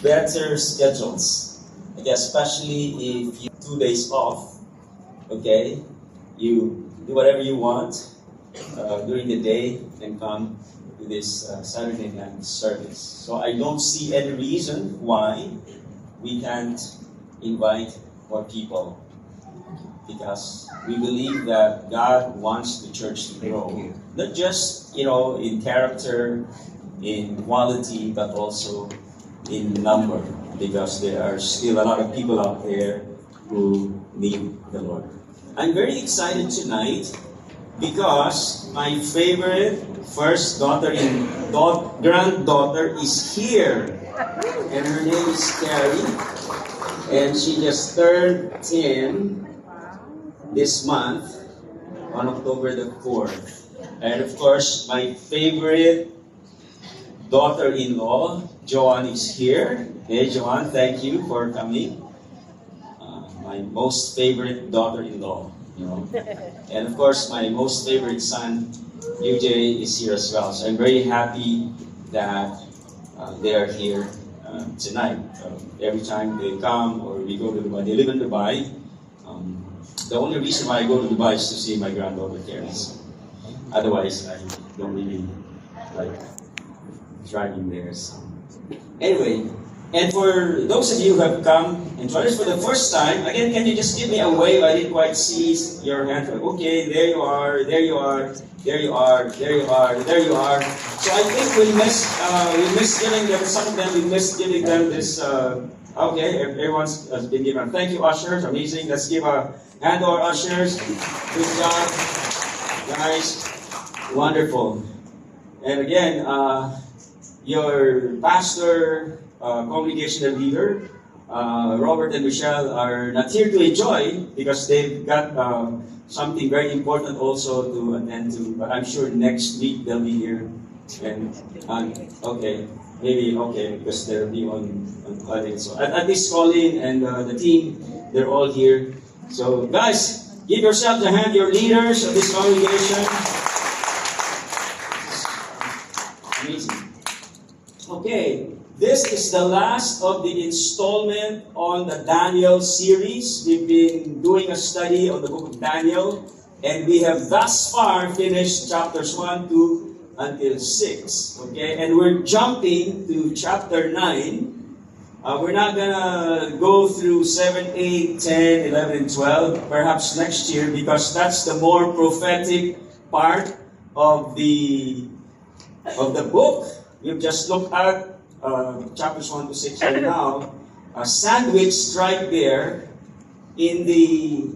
better schedules. Okay, especially if you 2 days off, okay? You do whatever you want during the day and come to this Saturday night service. So I don't see any reason why we can't invite more people, because we believe that God wants the church to grow, not just in character, in quality, but also in number, because there are still a lot of people out there who need the Lord. I'm very excited tonight because my favorite first granddaughter is here, and her name is Carrie, and she just turned 10 this month on October the 4th. And of course, my favorite daughter-in-law, Joanne, is here. Hey, Joanne, thank you for coming. My most favorite daughter-in-law, And of course, my most favorite son, UJ, is here as well. So I'm very happy that they are here tonight. Every time they come or we go to Dubai, they live in Dubai. The only reason why I go to Dubai is to see my granddaughter Carrie. Otherwise, I don't really like driving there. So. Anyway, and for those of you who have come and joined us for the first time, again, can you just give me a wave? I didn't quite see your hand. Okay, there you are, there you are, there you are, there you are, there you are. So I think we missed giving them, some of them, we missed giving them this, okay, everyone's been given. Thank you, ushers, amazing. Let's give a hand to our ushers. Good job, guys. Wonderful. And again, your pastor, congregational leader, Robert and Michelle, are not here to enjoy because they've got something very important also to attend to. But I'm sure next week they'll be here. And okay, maybe okay because they'll be on holiday. So at least Colin and the team, they're all here. So guys, give yourself a hand, your leaders of this congregation. Amazing. Okay, this is the last of the installment on the Daniel series. We've been doing a study on the book of Daniel, and we have thus far finished chapters 1, 2, until 6. Okay, and we're jumping to chapter 9. We're not gonna go through 7, 8, 10, 11, and 12, perhaps next year, because that's the more prophetic part of the book. We've just looked at chapters 1 to 6 right now. Sandwiched right there in the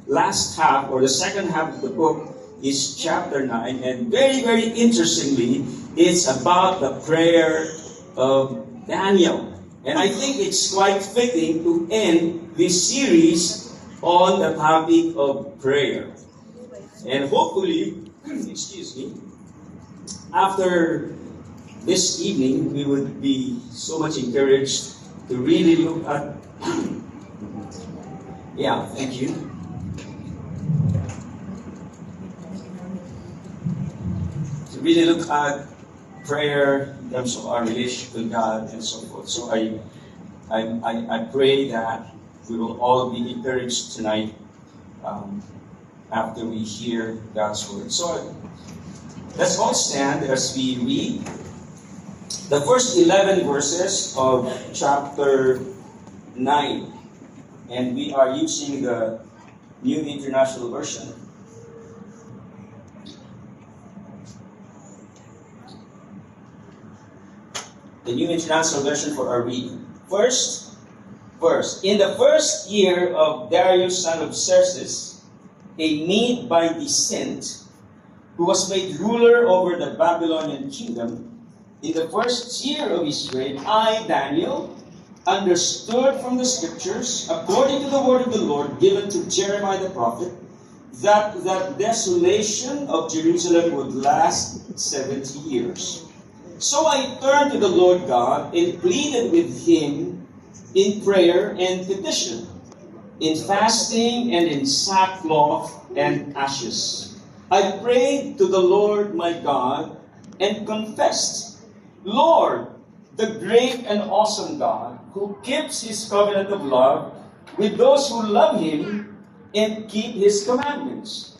last half or the second half of the book is chapter 9, and very, very interestingly, it's about the prayer of Daniel. And I think it's quite fitting to end this series on the topic of prayer. And hopefully, excuse me, after this evening, we would be so much encouraged to really look at, yeah, thank you. To really look at prayer in terms of our relationship with God and so forth. So I pray that we will all be encouraged tonight after we hear God's word. So let's all stand as we read the first 11 verses of chapter 9. And we are using the New International Version. The New International Version for our reading. First verse. In the first year of Darius, son of Xerxes, a Mede by descent, who was made ruler over the Babylonian kingdom, in the first year of his reign, I, Daniel, understood from the scriptures, according to the word of the Lord given to Jeremiah the prophet, that the desolation of Jerusalem would last 70 years. So I turned to the Lord God and pleaded with him in prayer and petition, in fasting and in sackcloth and ashes. I prayed to the Lord my God and confessed, Lord, the great and awesome God who keeps His covenant of love with those who love Him and keep His commandments.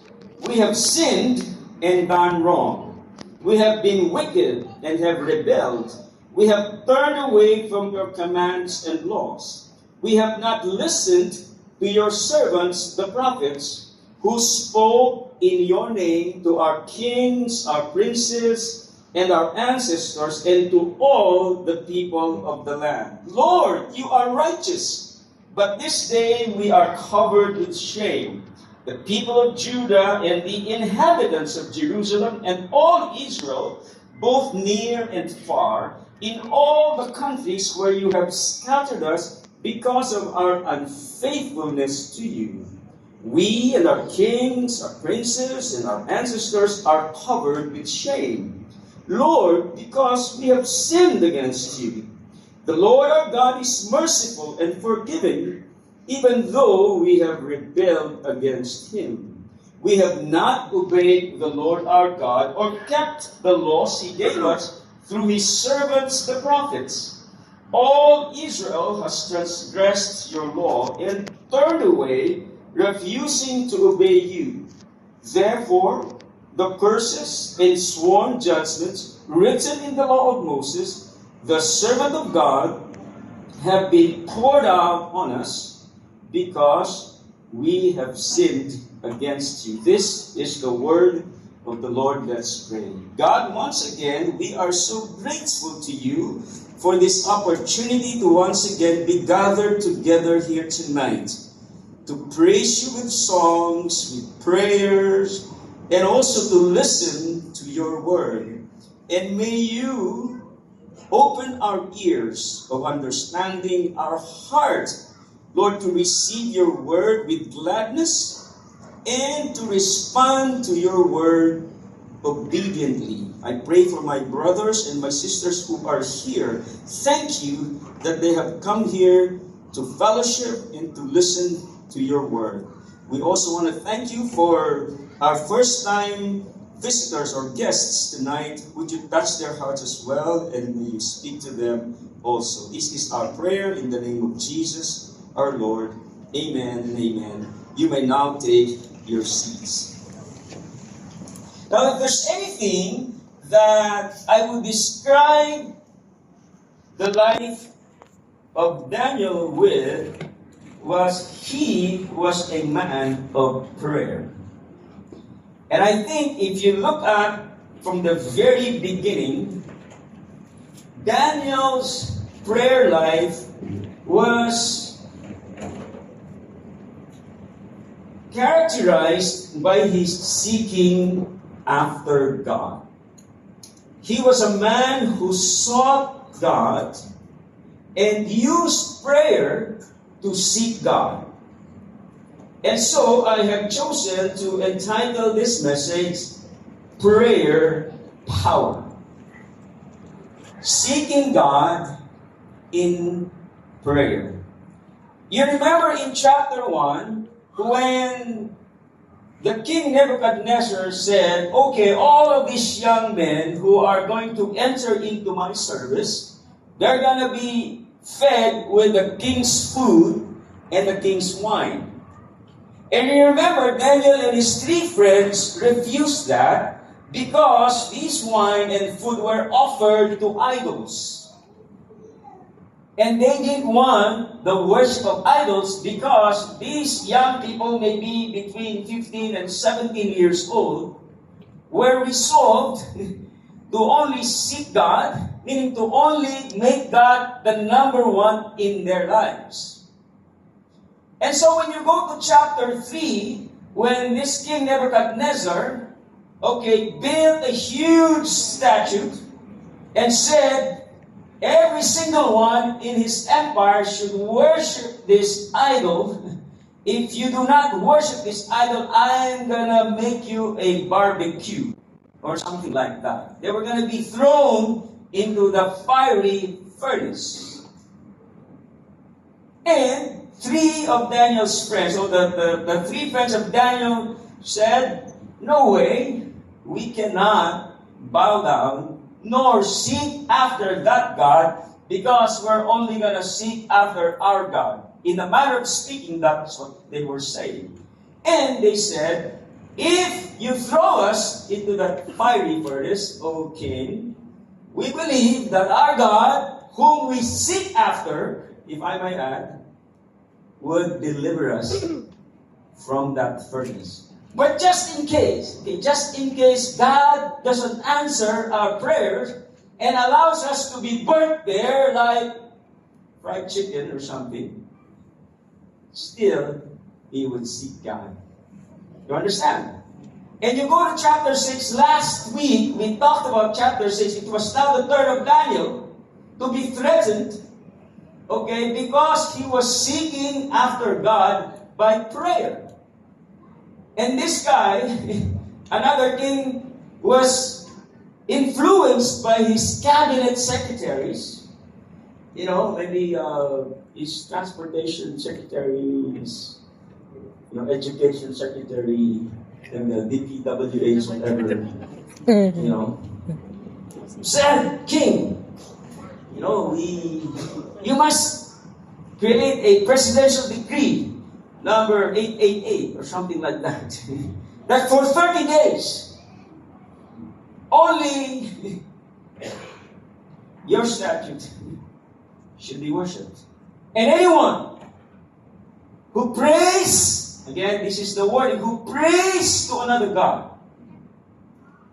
We have sinned and done wrong. We have been wicked and have rebelled. We have turned away from your commands and laws. We have not listened to your servants, the prophets, who spoke in your name to our kings, our princes, and our ancestors, and to all the people of the land. Lord, you are righteous, but this day we are covered with shame. The people of Judah and the inhabitants of Jerusalem and all Israel, both near and far, in all the countries where you have scattered us because of our unfaithfulness to you. We and our kings, our princes, and our ancestors are covered with shame. Lord, because we have sinned against you. The Lord our God is merciful and forgiving, even though we have rebelled against Him. We have not obeyed the Lord our God or kept the laws He gave us through His servants the prophets. All Israel has transgressed your law and turned away, refusing to obey you. Therefore, the curses and sworn judgments written in the law of Moses, the servant of God, have been poured out on us because we have sinned against you. This is the word of the Lord. Let's pray. God, once again, we are so grateful to you for this opportunity to once again be gathered together here tonight to praise you with songs, with prayers, and also to listen to your word. And may you open our ears of understanding, our heart, Lord, to receive your word with gladness and to respond to your word obediently. I pray for my brothers and my sisters who are here. Thank you that they have come here to fellowship and to listen to your word. We also want to thank you for our first-time visitors or guests tonight. Would you touch their hearts as well, and may you speak to them also. This is our prayer in the name of Jesus, our Lord. Amen and amen. You may now take your seats. Now, if there's anything that I would describe the life of Daniel with, he was a man of prayer. And I think if you look at from the very beginning, Daniel's prayer life was characterized by his seeking after God. He was a man who sought God and used prayer to seek God. And so I have chosen to entitle this message, Prayer Power. Seeking God in prayer. You remember in chapter 1, when the king Nebuchadnezzar said, okay, all of these young men who are going to enter into my service, they're going to be fed with the king's food and the king's wine. And you remember, Daniel and his three friends refused that because these wine and food were offered to idols. And they didn't want the worship of idols because these young people, may be between 15 and 17 years old, were resolved to only seek God, meaning to only make God the number one in their lives. And so when you go to chapter 3, when this King Nebuchadnezzar, built a huge statue and said, every single one in his empire should worship this idol. If you do not worship this idol, I'm gonna make you a barbecue or something like that. They were gonna be thrown into the fiery furnace. And three of Daniel's friends, so the three friends of Daniel said, no way, we cannot bow down nor seek after that God, because we're only going to seek after our God. In a manner of speaking, that's what they were saying. And they said, if you throw us into that fiery furnace, O king, we believe that our God, whom we seek after, if I might add, would deliver us from that furnace. But just in case God doesn't answer our prayers and allows us to be burnt there like fried chicken or something, still, he would seek God. You understand? And you go to chapter 6, last week, we talked about chapter 6. It was now the turn of Daniel to be threatened, okay, because he was seeking after God by prayer. And this guy, another king, was influenced by his cabinet secretaries. You know, maybe his transportation secretary, his education secretary, and the DPWH, whatever, said, King, you must create a presidential decree, number 888, or something like that, that for 30 days, only your statute should be worshipped. And anyone who prays, again, this is the word, who prays to another God.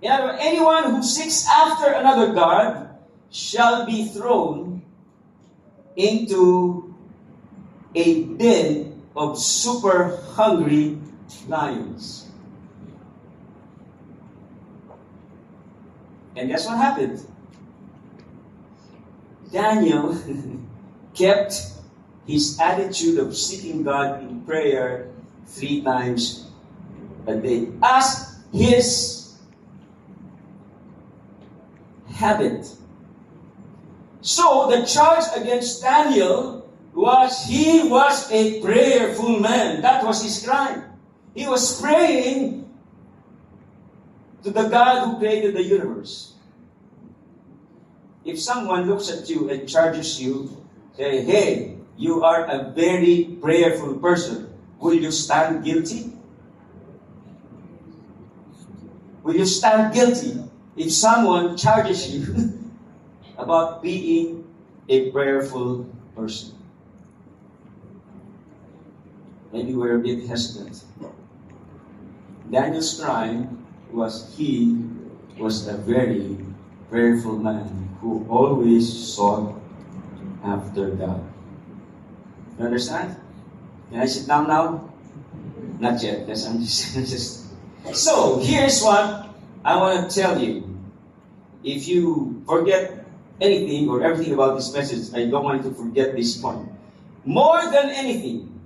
In other words, anyone who seeks after another God shall be thrown into a den of super hungry lions. And guess what happened? Daniel kept his attitude of seeking God in prayer 3 times a day as his habit. So the charge against Daniel was he was a prayerful man. That was his crime. He was praying to the God who created the universe. If someone looks at you and charges you, say, hey, you are a very prayerful person, will you stand guilty? Will you stand guilty if someone charges you about being a prayerful person? Maybe we're a bit hesitant. Daniel's crime was he was a very prayerful man who always sought after God. You understand? Can I sit down now? Not yet. Yes, I'm just. So, here's what I want to tell you. If you forget anything or everything about this message, I don't want you to forget this point. More than anything,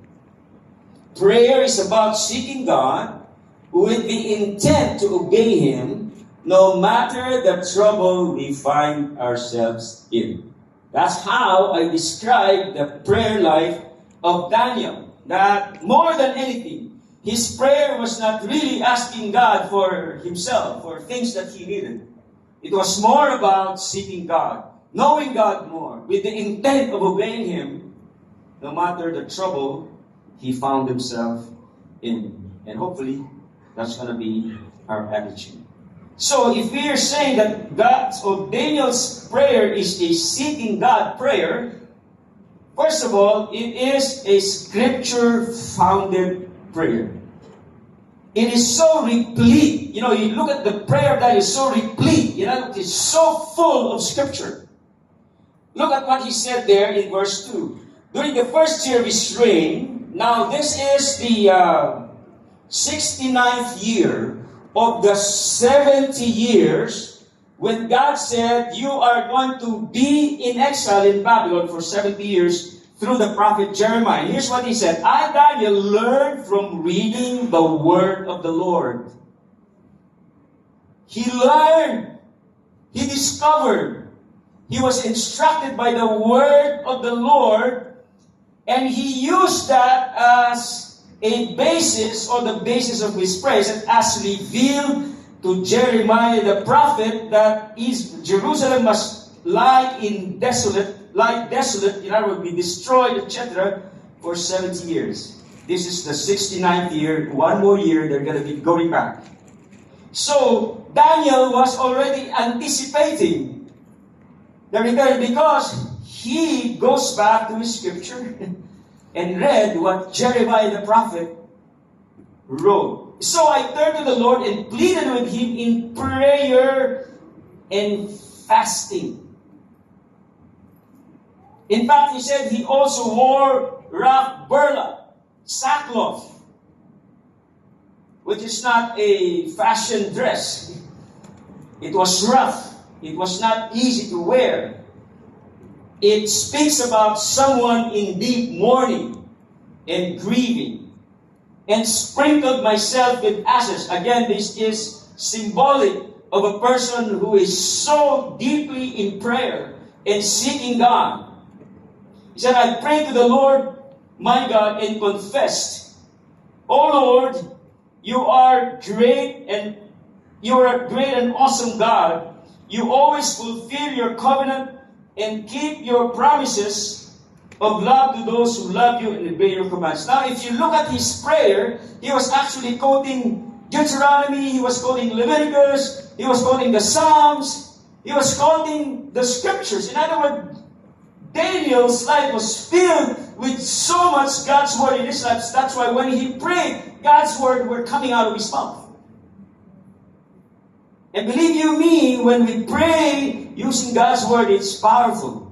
prayer is about seeking God with the intent to obey Him no matter the trouble we find ourselves in. That's how I describe the prayer life of Daniel. That more than anything, his prayer was not really asking God for himself, for things that he needed. It was more about seeking God, knowing God more, with the intent of obeying Him, no matter the trouble he found himself in. And hopefully, that's going to be our attitude. So, if we are saying that Daniel's prayer is a seeking God prayer, first of all, it is a scripture-founded prayer. It is so replete. You look at the prayer that is so replete. It's so full of scripture. Look at what he said there in verse 2. During the first year of his reign, now this is the 69th year of the 70 years when God said, you are going to be in exile in Babylon for 70 years through the prophet Jeremiah. Here's what he said. I, Daniel, learned from reading the word of the Lord. He learned. He discovered. He was instructed by the word of the Lord, and he used that as a basis or the basis of his praise, and as revealed to Jeremiah the prophet that Jerusalem must lie desolate, in other words, be destroyed, etc., for 70 years. This is the 69th year. One more year, they're going to be going back. So, Daniel was already anticipating the return because he goes back to his scripture and read what Jeremiah the prophet wrote. So I turned to the Lord and pleaded with him in prayer and fasting. In fact, he said he also wore rough burlap, sackcloth, which is not a fashion dress. It was rough. It was not easy to wear. It speaks about someone in deep mourning and grieving. And sprinkled myself with ashes. Again, this is symbolic of a person who is so deeply in prayer and seeking God. He said, I prayed to the Lord my God and confessed, O Lord, you are great and awesome God. You always fulfill your covenant and keep your promises of love to those who love you and obey your commands. Now, if you look at his prayer, he was actually quoting Deuteronomy, he was quoting Leviticus, he was quoting the Psalms, he was quoting the scriptures. In other words, Daniel's life was filled with so much God's word in his life. That's why when he prayed, God's word were coming out of his mouth. And believe you me, when we pray using God's word, it's powerful.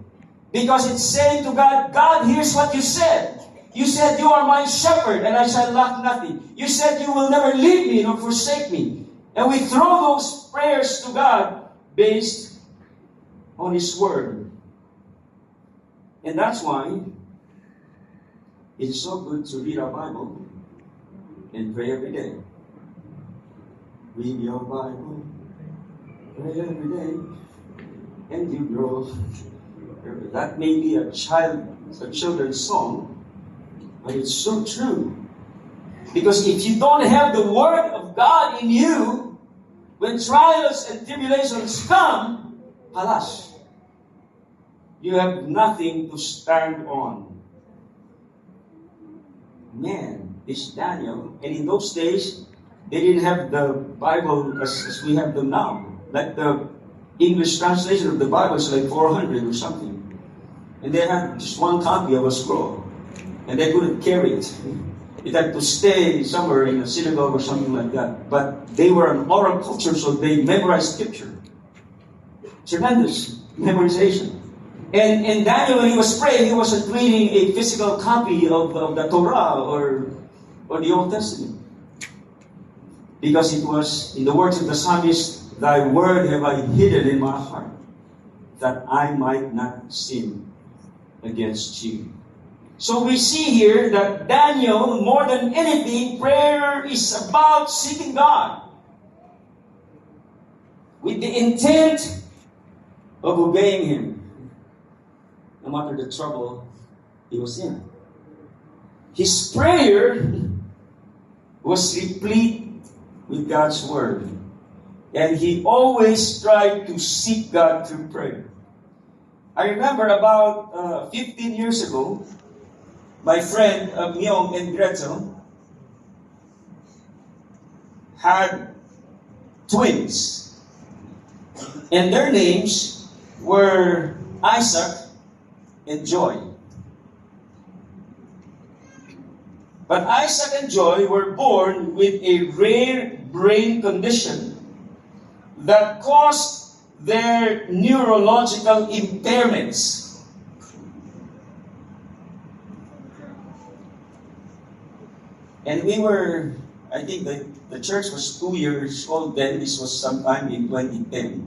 Because it's saying to God, God, here's what you said. You said, you are my shepherd, and I shall lack nothing. You said, you will never leave me nor forsake me. And we throw those prayers to God based on His word. And that's why it's so good to read our Bible and pray every day. Read your Bible, pray every day, and you grow. That may be a children's song, but it's so true. Because if you don't have the Word of God in you, when trials and tribulations come, alas, you have nothing to stand on. Man, this Daniel, and in those days, they didn't have the Bible as we have them now. Like the English translation of the Bible is like 400 or something. And they had just one copy of a scroll. And they couldn't carry it. It had to stay somewhere in a synagogue or something like that. But they were an oral culture, so they memorized scripture. Tremendous memorization. And Daniel, when he was praying, he wasn't reading a physical copy of the Torah or the Old Testament. Because it was, in the words of the psalmist, thy word have I hidden in my heart, that I might not sin against you. So we see here that Daniel, more than anything, prayer is about seeking God with the intent of obeying Him, no matter the trouble he was in. His prayer was replete with God's Word. And he always tried to seek God through prayer. I remember about 15 years ago, my friend Myung and Gretel had twins. And their names were Isaac and Joy. But Isaac and Joy were born with a rare brain condition that caused their neurological impairments. And we were, I think the church was 2 years old then. This was sometime in 2010.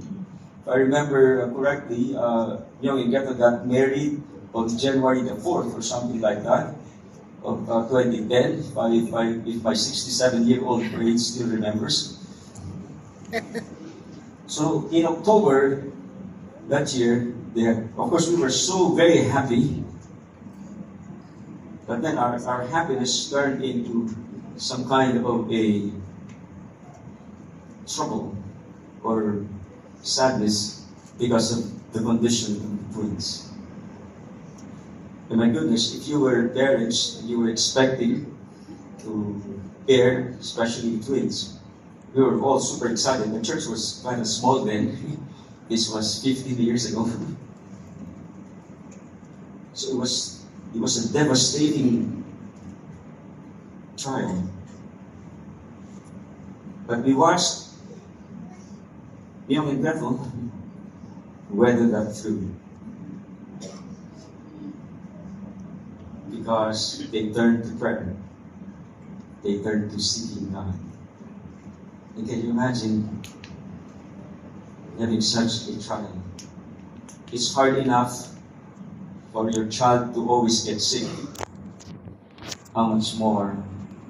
If I remember correctly, Myung and Gretel got married on January the 4th or something like that of 2010, if my 67-year-old brain still remembers. So in October that year, of course we were so very happy. But then our happiness turned into some kind of a trouble or sadness because of the condition of the twins. And my goodness, if you were parents and you were expecting to bear, especially twins, we were all super excited. The church was kind of small then. This was 15 years ago. So it was a devastating trial. But we watched Neil and Bethel weather that through. Because they turned to prayer. They turned to seeking God. And can you imagine having such a trial? It's hard enough for your child to always get sick. How much more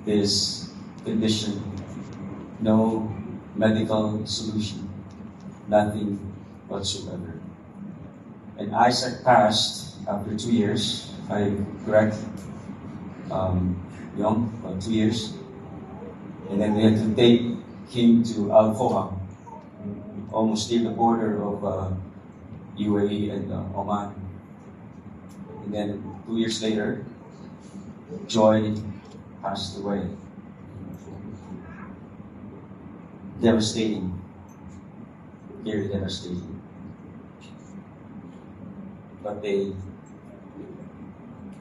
this condition? No medical solution. Nothing whatsoever. And Isaac passed after 2 years, if I'm correct, young, about 2 years. And then they had to take him to Al-Foha, almost near the border of UAE and Oman. And then 2 years later, Joy passed away. Devastating. Very devastating. But they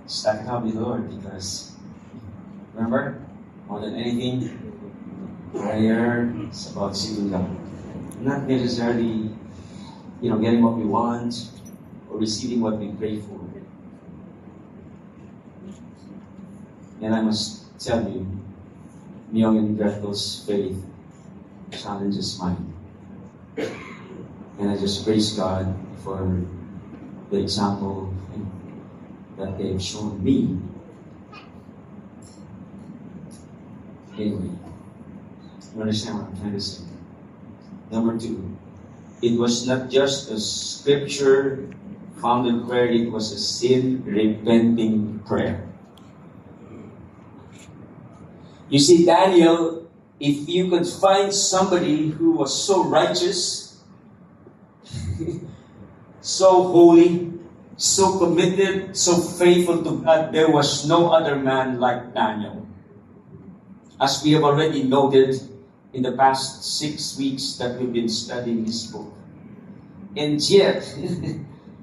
stuck it out with the Lord because, remember, more than anything, prayer is about seeking God. Not necessarily, getting what we want or receiving what we pray for. And I must tell you, Myung and Bethel's faith challenges mine. And I just praise God for the example that they've shown me. Anyway, you understand what I'm trying to say? Number 2, it was not just a scripture founded prayer, it was a sin-repenting prayer. You see, Daniel, if you could find somebody who was so righteous, so holy, so committed, so faithful to God, there was no other man like Daniel. As we have already noted in the past 6 weeks that we've been studying his book. And yet,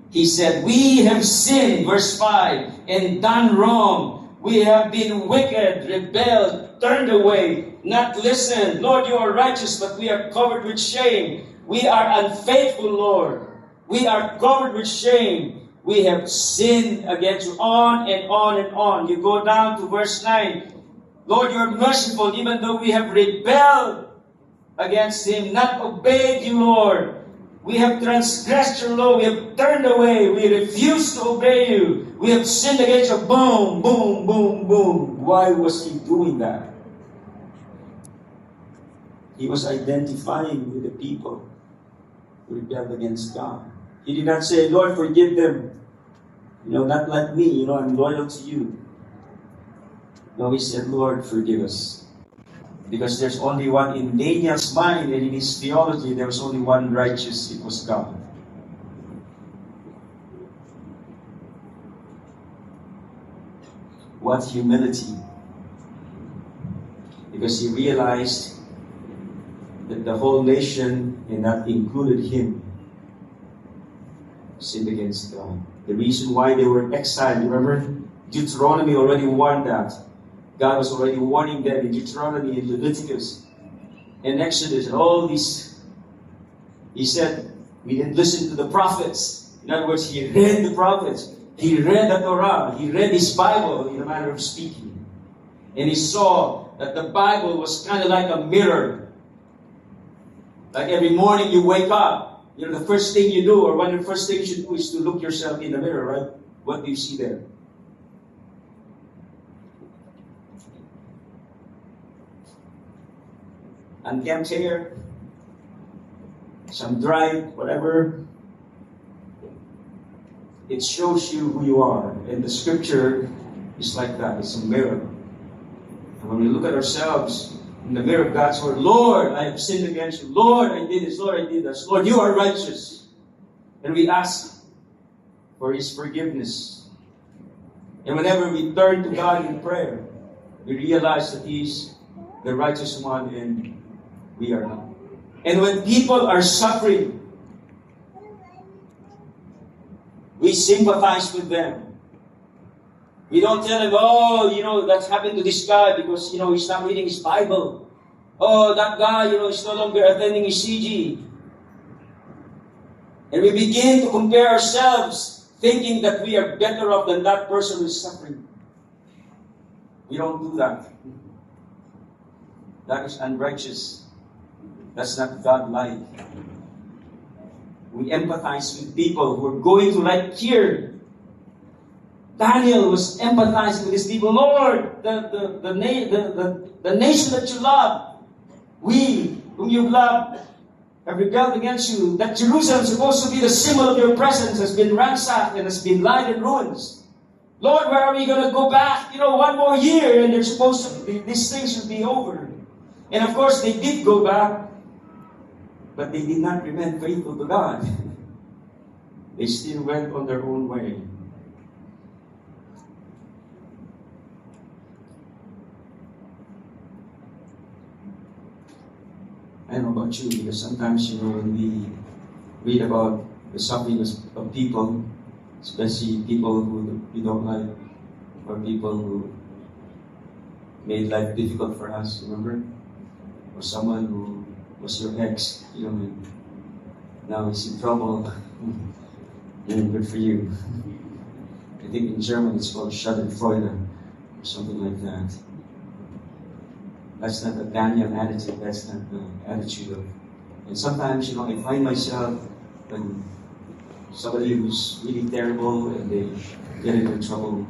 he said, we have sinned, verse 5, and done wrong. We have been wicked, rebelled, turned away, not listened. Lord, you are righteous, but we are covered with shame. We are unfaithful, Lord. We are covered with shame. We have sinned against you, on and on and on. You go down to verse 9. Lord, you are merciful, even though we have rebelled against him, not obeyed you, Lord. We have transgressed your law. We have turned away. We refuse to obey you. We have sinned against you. Boom, boom, boom, boom. Why was he doing that? He was identifying with the people who rebelled against God. He did not say, Lord, forgive them. Not like me. I'm loyal to you. No, he said, Lord, forgive us. Because there's only one in Daniel's mind and in his theology, there was only one righteous, it was God. What humility. Because he realized that the whole nation, and that included him, sinned against God. The reason why they were exiled, remember? Deuteronomy already warned that. God was already warning them in Deuteronomy and Leviticus and Exodus and all these. He said, we didn't listen to the prophets. In other words, he read the prophets. He read the Torah. He read his Bible in a manner of speaking. And he saw that the Bible was kind of like a mirror. Like every morning you wake up, the first thing you do, or one of the first things you do is to look yourself in the mirror, right? What do you see there? Unkempt hair, some dry, whatever. It shows you who you are. And the scripture is like that. It's a mirror. And when we look at ourselves, in the mirror of God's word, Lord, I have sinned against you. Lord, I did this. Lord, I did this. Lord, you are righteous. And we ask for His forgiveness. And whenever we turn to God in prayer, we realize that He is the righteous one and we are not. And when people are suffering, we sympathize with them. We don't tell them, oh, that's happened to this guy because, he's not reading his Bible. Oh, that guy, is no longer attending his CG. And we begin to compare ourselves, thinking that we are better off than that person who is suffering. We don't do that. That is unrighteous. That's not God-like. We empathize with people who are going through, like here. Daniel was empathizing with his people. Lord, the nation that you love, we whom you love, have rebelled against you. That Jerusalem, supposed to be the symbol of your presence, has been ransacked and has been laid in ruins. Lord, where are we going to go back? One more year, and they're supposed to be, these things should be over. And of course, they did go back, but they did not remain faithful to God. They still went on their own way. I don't know about you, because sometimes, when we read about the suffering of people, especially people who we don't like, or people who made life difficult for us, remember? Or someone who was your ex, and now he's in trouble. Good for you. I think in German it's called Schadenfreude, or something like that. That's not the Daniel attitude, that's not the attitude of... And sometimes, I find myself when somebody who's really terrible and they get into trouble,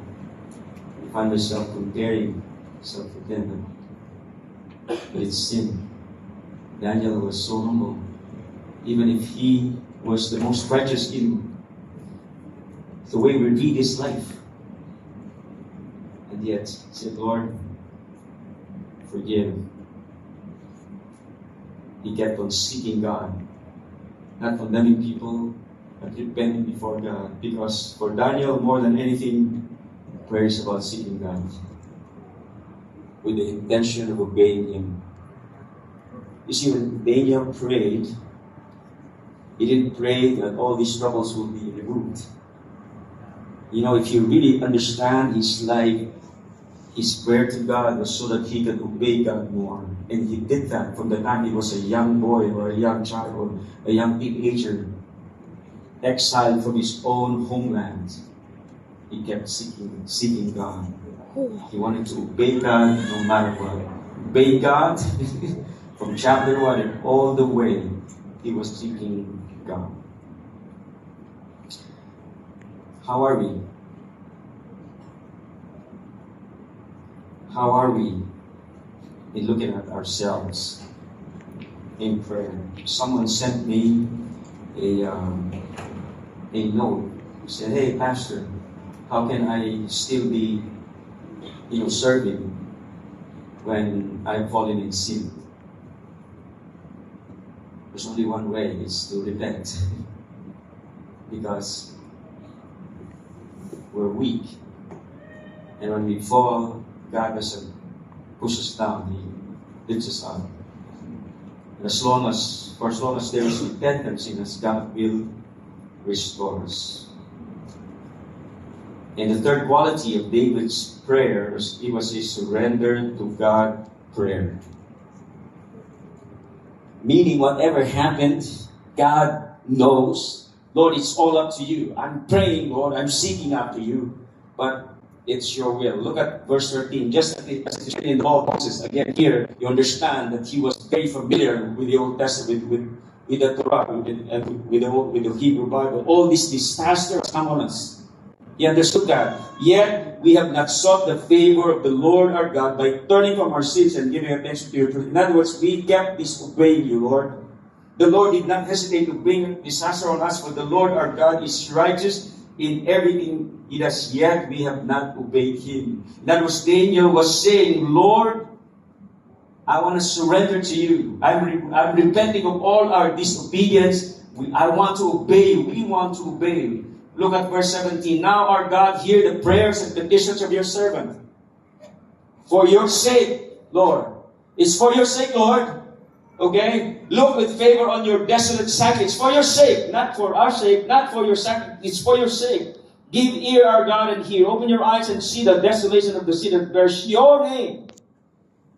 I find myself comparing myself with them. But it's sin. Daniel was so humble. Even if he was the most righteous in the way we read his life. And yet, he said, Lord, forgive. He kept on seeking God, not condemning people, but repenting before God. Because for Daniel, more than anything, prayer is about seeking God with the intention of obeying Him. You see, when Daniel prayed, he didn't pray that all these troubles will be removed. If you really understand his life, his prayer to God was so that he could obey God more. And he did that from the time he was a young boy or a young child or a young teenager, exiled from his own homeland. He kept seeking God. He wanted to obey God no matter what. Obey God from chapter 1 and all the way, he was seeking God. How are we? How are we in looking at ourselves in prayer? Someone sent me a note. He said, hey, Pastor, how can I still be, serving when I've fallen in sin? There's only one way, it's to repent. Because we're weak. And when we fall, God doesn't push us down, He lifts us up. And for as long as there is repentance in us, God will restore us. And the third quality of David's prayer was his surrender to God prayer. Meaning whatever happened, God knows. Lord, it's all up to you. I'm praying, Lord, I'm seeking after you. But it's your will. Look at verse 13. Just as it's written in the law of Moses, again here, you understand that he was very familiar with the Old Testament, with the Torah, and with the Hebrew Bible. All these disasters come on us. He understood that. Yet, we have not sought the favor of the Lord our God by turning from our sins and giving attention to your truth. In other words, we kept disobeying you, Lord. The Lord did not hesitate to bring disaster on us, for the Lord our God is righteous in everything He does, yet we have not obeyed Him. In other words, Daniel was saying, Lord, I want to surrender to you. I'm repenting of all our disobedience. I want to obey you. We want to obey you. Look at verse 17. Now, our God, hear the prayers and petitions of your servant. For your sake, Lord. It's for your sake, Lord. Okay? Look with favor on your desolate site. It's for your sake, not for our sake, not for your sake. It's for your sake. Give ear, our God, and hear. Open your eyes and see the desolation of the city that bears your name.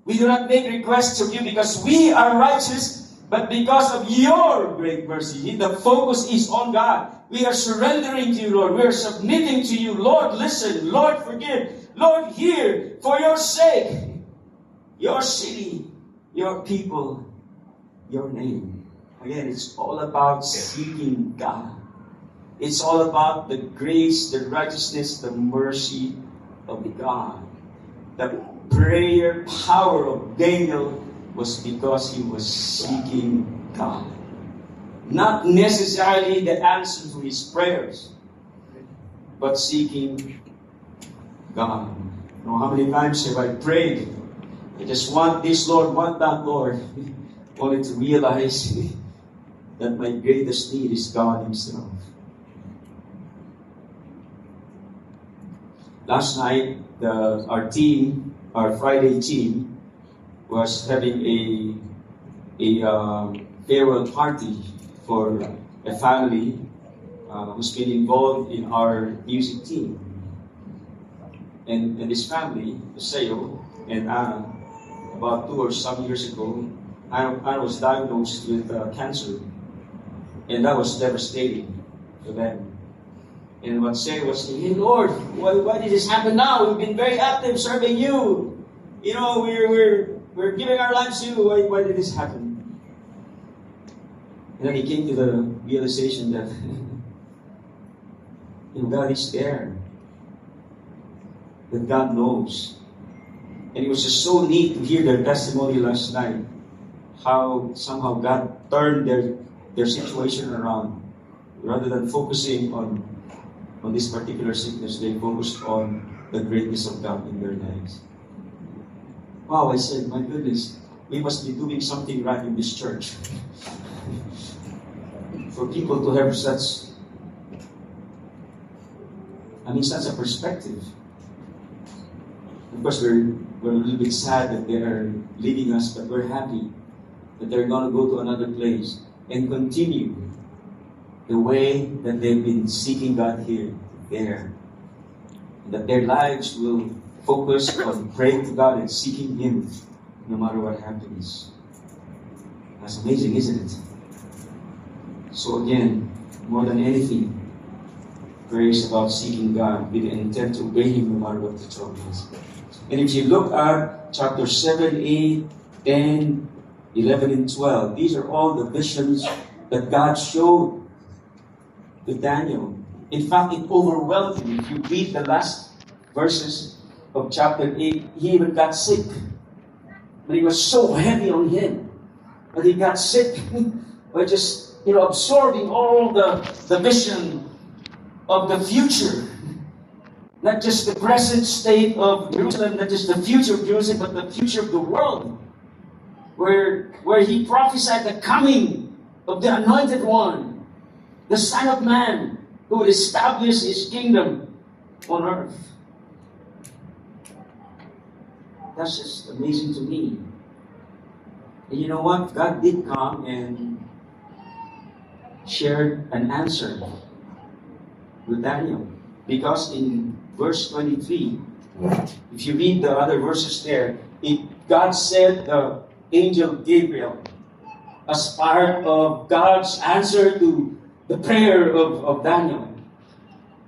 We do not make requests of you because we are righteous, but because of your great mercy. The focus is on God. We are surrendering to you, Lord. We are submitting to you. Lord, listen. Lord, forgive. Lord, hear. For your sake, your city, your people, your name. Again, it's all about seeking God. It's all about the grace, the righteousness, the mercy of the God. The prayer power of Daniel was because he was seeking God. Not necessarily the answer to his prayers, but seeking God. You know, how many times have I prayed? I just want this, Lord, want that, Lord. Only to realize that my greatest need is God Himself. Last night, our team, our Friday team, was having a farewell party for a family who's been involved in our music team. And this family, Seo and Anna, about 2 or some years ago, Anna was diagnosed with cancer. And that was devastating for them. And what Sarah was saying, hey Lord, why did this happen now? We've been very active serving you. You know, we're giving our lives to you. Why did this happen? And then he came to the realization that God is there. That God knows. And it was just so neat to hear their testimony last night. How somehow God turned their situation around. Rather than focusing on this particular sickness, they focused on the greatness of God in their lives. Wow, I said, my goodness, we must be doing something right in this church. For people to have such a perspective. Of course, we're a little bit sad that they are leaving us, but we're happy that they're going to go to another place and continue the way that they've been seeking God here, there. That their lives will focus on praying to God and seeking Him no matter what happens. That's amazing, isn't it? So again, more than anything, prayer is about seeking God with the intent to obey Him no matter what the trouble is. And if you look at chapter 7, 8, 10, 11, and 12, these are all the visions that God showed to Daniel. In fact, it overwhelmed him. If you read the last verses of chapter 8, he even got sick. But it was so heavy on him that he got sick by just absorbing all the vision of the future. Not just the present state of Jerusalem, not just the future of Jerusalem, but the future of the world. Where he prophesied the coming of the Anointed One, the Son of Man, who would establish His kingdom on earth. That's just amazing to me. And you know what? God did come and shared an answer with Daniel. Because in verse 23, if you read the other verses there, God sent the angel Gabriel as part of God's answer to the prayer of Daniel.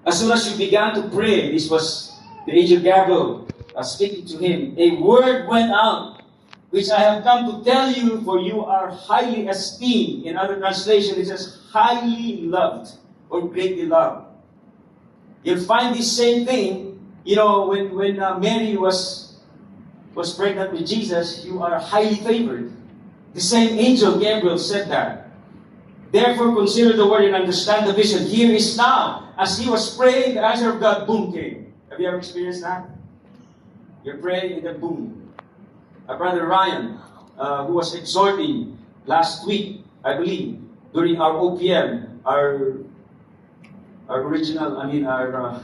As soon as he began to pray, this was the angel Gabriel speaking to him, a word went out, which I have come to tell you, for you are highly esteemed. In other translation, it says highly loved or greatly loved. You'll find this same thing, when Mary was pregnant with Jesus, you are highly favored. The same angel Gabriel said that. Therefore, consider the word and understand the vision. Here is now. As he was praying, the answer of God, boom, came. Have you ever experienced that? You're praying and then boom. Brother Ryan, who was exhorting last week, I believe, during our OPM, our original, our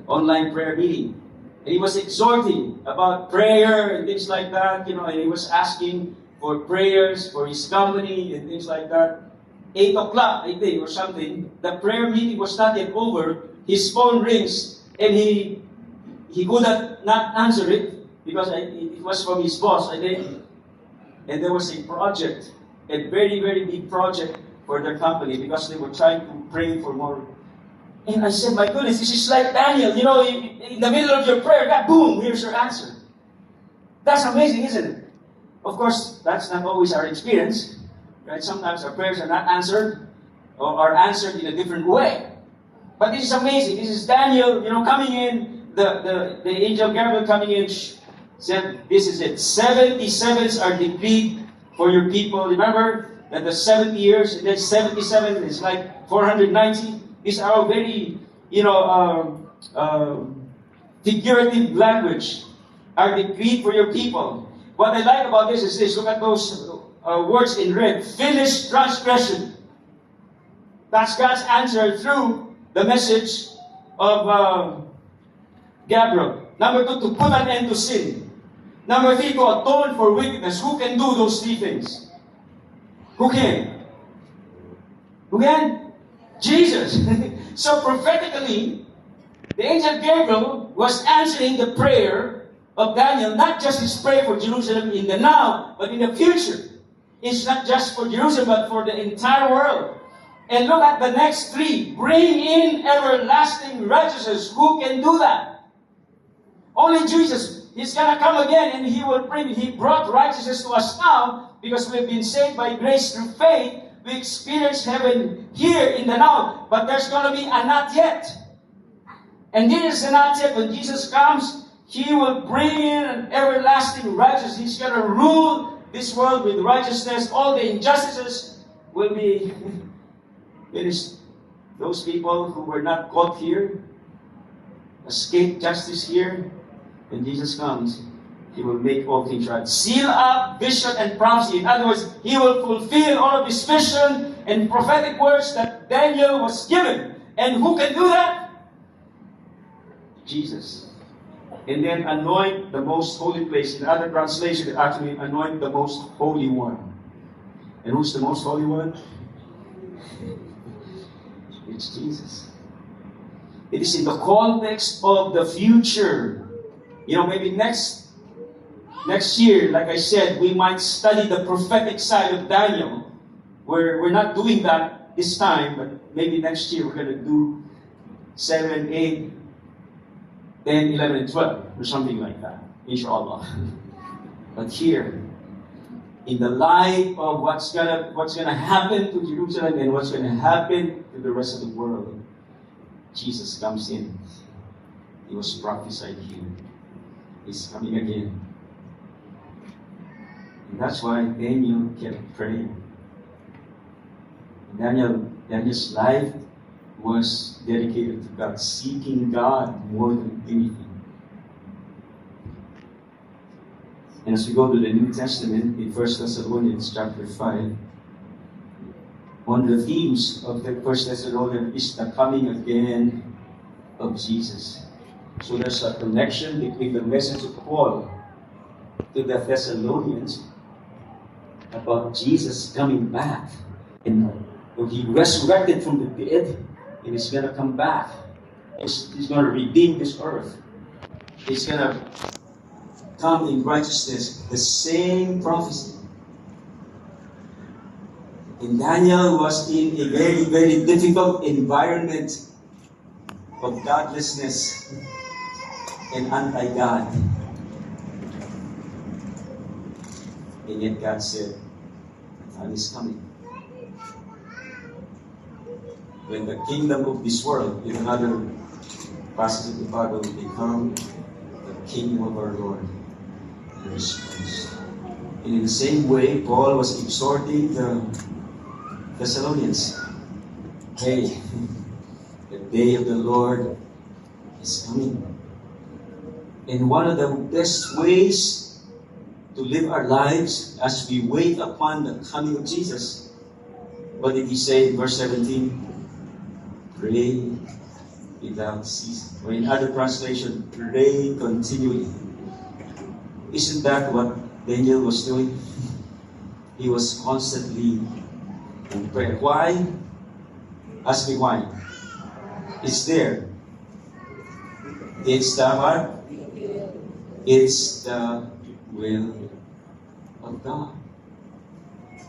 online prayer meeting. And he was exhorting about prayer and things like that, and he was asking for prayers for his company and things like that. 8 o'clock, I think, or something, the prayer meeting was not yet over. His phone rings, and he could not answer it because it was from his boss, I think. And there was a project, a very, very big project for their company because they were trying to pray for more. And I said, my goodness, this is like Daniel. In the middle of your prayer, God, boom, here's your answer. That's amazing, isn't it? Of course, that's not always our experience. Right? Sometimes our prayers are not answered or are answered in a different way. But this is amazing. This is Daniel, coming in, the angel Gabriel coming in, said, this is it. 77s are decreed for your people. Remember that the 70 years, and then 77 is like 490. These are all very, figurative language are decreed for your people. What I like about this is this. Look at those words in red. Finished transgression. That's God's answer through the message of Gabriel. Number 2, to put an end to sin. Number 3, to atone for wickedness. Who can do those 3 things? Who can? Who can? Jesus. So prophetically, the angel Gabriel was answering the prayer of Daniel, not just his prayer for Jerusalem in the now, but in the future. It's not just for Jerusalem, but for the entire world. And look at the next 3. Bring in everlasting righteousness. Who can do that? Only Jesus. He's going to come again and He brought righteousness to us now because we've been saved by grace through faith. We experience heaven here in the now. But there's going to be a not yet. And this is a not yet. When Jesus comes, He will bring in an everlasting righteousness. He's going to rule this world with righteousness. All the injustices will be finished. Those people who were not caught here, escape justice here. When Jesus comes, He will make all things right. Seal up vision and prophecy. In other words, He will fulfill all of His vision and prophetic words that Daniel was given. And who can do that? Jesus. And then anoint the most holy place. In other translations, it actually anoint the most holy one. And who's the most holy one? It's Jesus. It is in the context of the future. Maybe next year, like I said, we might study the prophetic side of Daniel. We're not doing that this time, but maybe next year we're going to do 7, 8, 10, 11, and 12, or something like that, inshallah. But here, in the light of what's gonna happen to Jerusalem and what's gonna happen to the rest of the world, Jesus comes in. He was prophesied here. He's coming again. And that's why Daniel kept praying. Daniel's life was dedicated to God, seeking God more than anything. And as we go to the New Testament, in 1 Thessalonians chapter 5, one of the themes of the 1 Thessalonians is the coming again of Jesus. So there's a connection between the message of Paul to the Thessalonians about Jesus coming back. And He resurrected from the dead, and He's going to come back. He's going to redeem this earth. He's going to come in righteousness. The same prophecy. And Daniel was in a very, very difficult environment of godlessness and anti-God. And yet God said, the time is coming when the kingdom of this world, in another passage of the Bible, will become the kingdom of our Lord Jesus Christ. And in the same way, Paul was exhorting the Thessalonians, hey, the day of the Lord is coming. And one of the best ways to live our lives as we wait upon the coming of Jesus. What did he say in verse 17? Pray without ceasing. Or in other translation, pray continually. Isn't that what Daniel was doing? He was constantly in prayer. Why? Ask me why. It's there. It's the what? It's the will of God.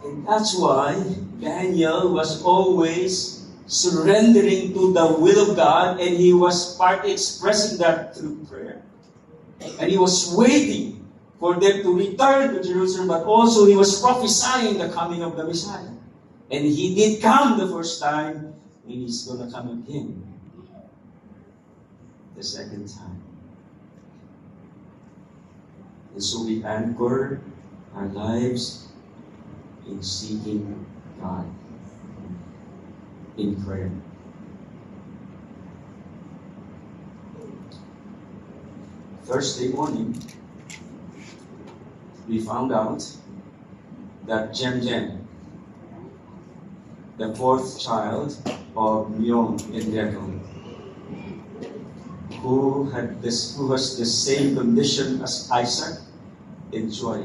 And that's why Daniel was always surrendering to the will of God, and he was partly expressing that through prayer. And he was waiting for them to return to Jerusalem, but also he was prophesying the coming of the Messiah. And he did come the first time, and he's going to come again the second time. And so we anchor our lives in seeking God, in prayer. Thursday morning, we found out that Jem Jem, the fourth child of Myung and Gretel, who was the same condition as Isaac and Joy,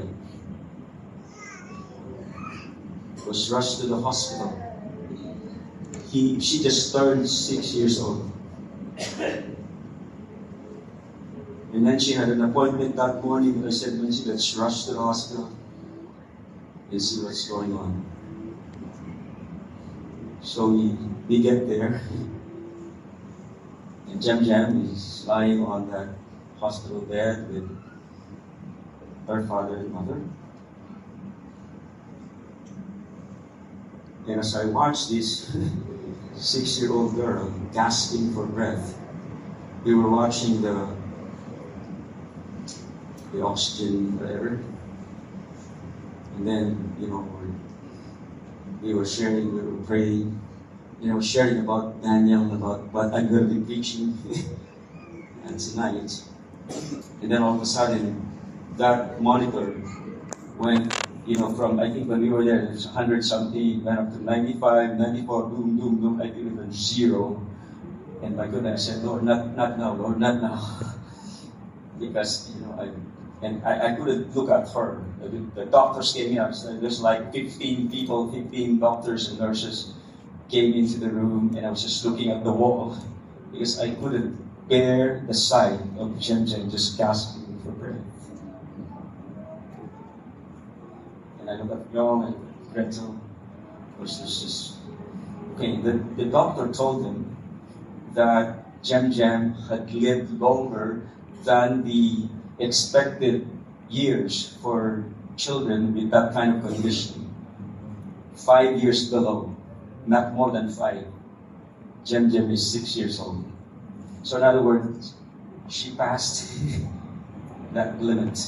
was rushed to the hospital. She just turned 6 years old. And then she had an appointment that morning, and I said, when she gets rushed to the hospital, and see what's going on. So we get there, and Jem Jem is lying on that hospital bed with her father and mother. And as I watched this 6-year-old girl gasping for breath, we were watching the oxygen, whatever. And then, we were sharing, we were praying, sharing about Daniel, about what I'm going to be preaching and tonight. And then all of a sudden, that monitor went, from, I think when we were there, it was 100 something, went up to 95, 94, boom, boom, boom, I think it was 0. And my goodness, I said, Lord, not now, Lord, not now. Because, I couldn't look at her. The doctors came in. There's like 15 doctors and nurses came into the room, and I was just looking at the wall because I couldn't bear the sight of Jem Jem just gasping for breath. And I looked at Young and Gretel. Was just okay. The doctor told them that Jem Jem had lived longer than the expected years for children with that kind of condition. 5 years below, not more than 5. Jem Jem is 6 years old. So in other words, she passed that limit.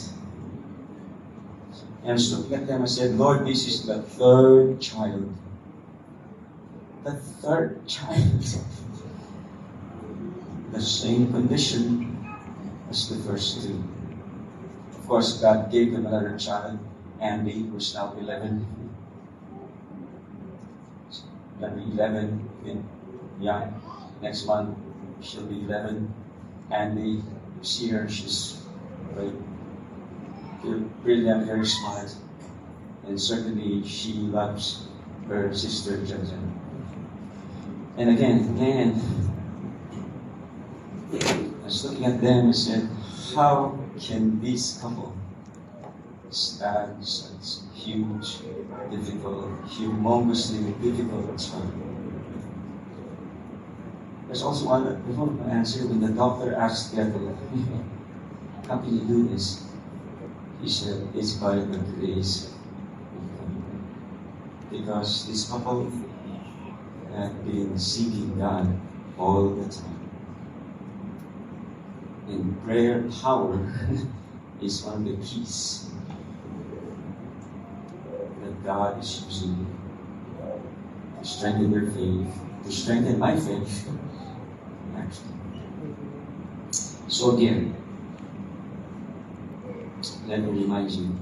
And I was looking at them and said, Lord, this is the third child. The third child. The same condition as the first two. Of course, God gave them another child, Andy, who's now 11. Gonna be 11 next month. She'll be 11. Andy, you see her, she's brilliant, very smart. And certainly she loves her sister, Jem Jem. And again, I was looking at them and said, how can this couple stand such huge, difficult, humongously difficult time? There's also one answer when the doctor asked Gretel, how can you do this? He said, it's by the grace of God. Because this couple had been seeking God all the time. And prayer power is one of the keys that God is using to strengthen their faith, to strengthen my faith, actually. So again, let me remind you,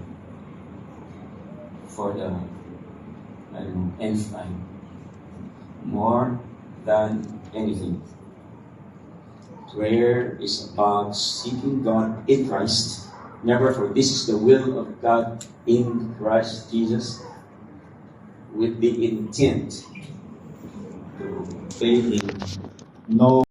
for the, I don't know, nth time. More than anything. Prayer is about seeking God in Christ. Never for this is the will of God in Christ Jesus, with the intent to obey Him. No